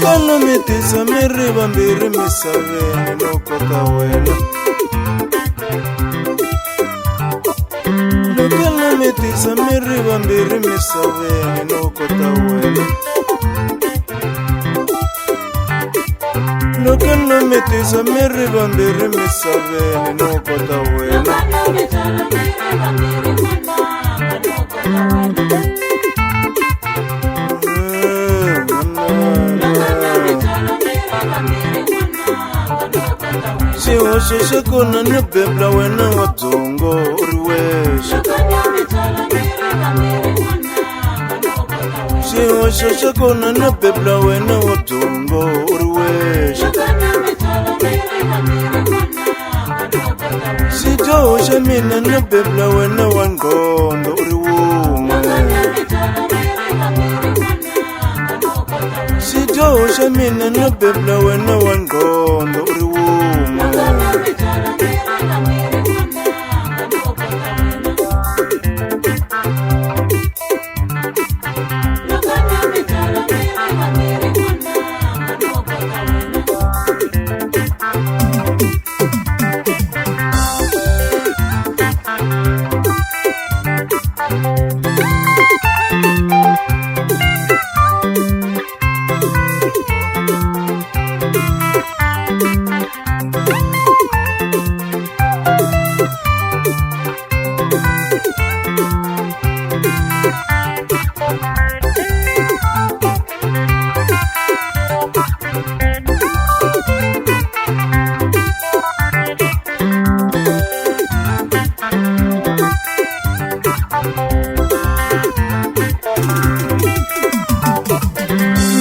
Loko no mi tisa mi ri vambirhi misaveni no kota wena. Loko no mi tisa mi ri vambirhi misaveni no kota wena. Loko no mi tisa mi ri vambirhi misaveni no kota wena. Xihoxo xa kona no bebla wena wa dzongo u ri wexe. Xihoxo xa kona no bebla wena wa dzongo u ri wexe. Xidyoho xa mina no bebla wena wa nghondo u ri wun'we. Xidyoho xa mina no bebla wena wa nghondo u ri wun'we.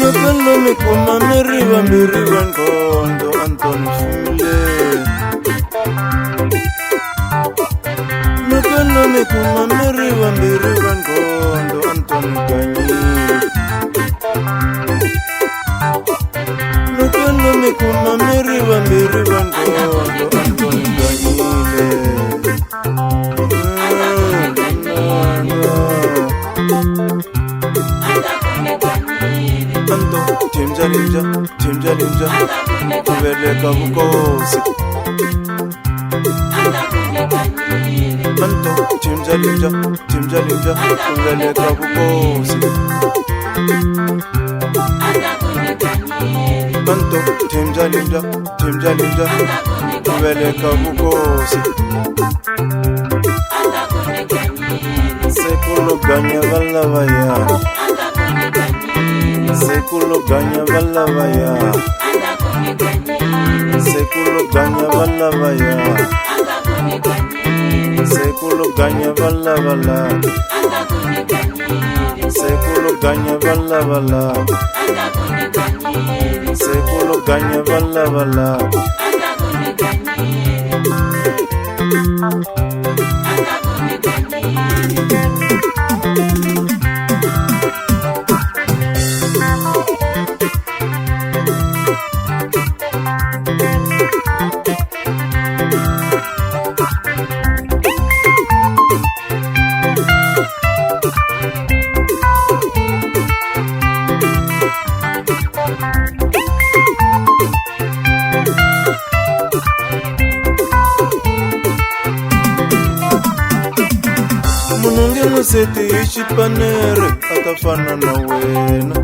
Loko mi kuma mi ri vambirhi va nghondo Anton Fule. Loko mi kuma mi ri vambirhi va nghondo Anton Ganyile. Loko mi kuma mi ri vambirhi va nghondo Anton Ganyile. Timjalinja, timjalinja, kuveleka vukosi. Anto, timjalinja, timjalinja, kuveleka vukosi. Anto, timjalinja, timjalinja, kuveleka vukosi. Sekulo ganya valavaya. Sekulo ganya valavaya. Sekulo ganya valavaya. Sekulo ganya valavala. Sekulo ganya valavala. Sekulo ganya valavala. Mununge museti ichipanere atafana na wena.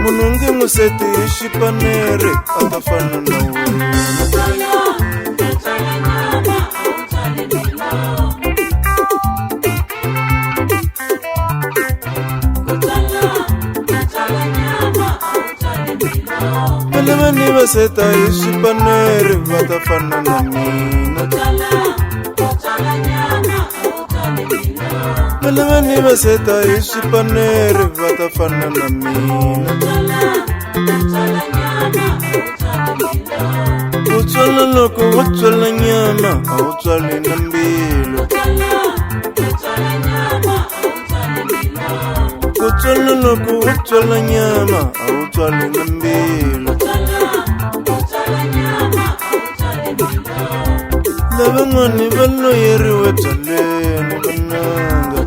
Mununge museti ichipanere atafana na wena. Pelevani vaseta ichipanere vatafana na mina. Pelevani vaseta ichipanere vatafana na mina. Utswala loko utswala nyama autswali na mbilu. Utswala loko utswala nyama autswali na mbilu. Lavan'wani va loyeriwe byaleni vananga.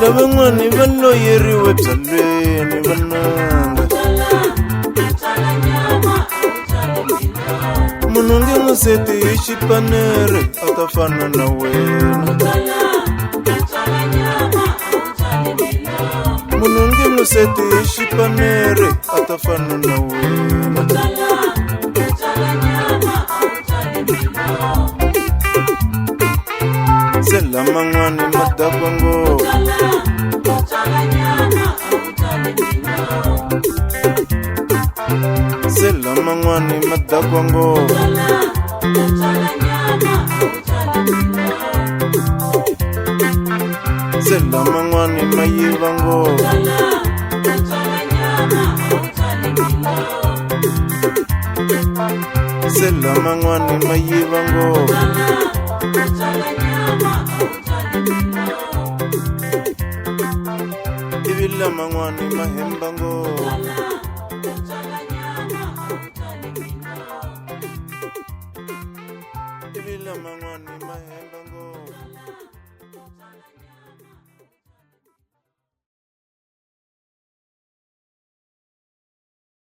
lavan'wani va loyeriwe byalweni vananga munhu nge n'wi seti hi xipanere a ta fana na wena munhu nge n'wi seti hi xipanere a ta fana na wena se laman'wani ma dakwa ngopfu se laman'wani ma dakwa ngopfu se laman'wani ma yiva ngopfu se laman'wani ma yiva ngopfu ivi laman'wani ma hemba ngopfu ivi laman'wani ma hemba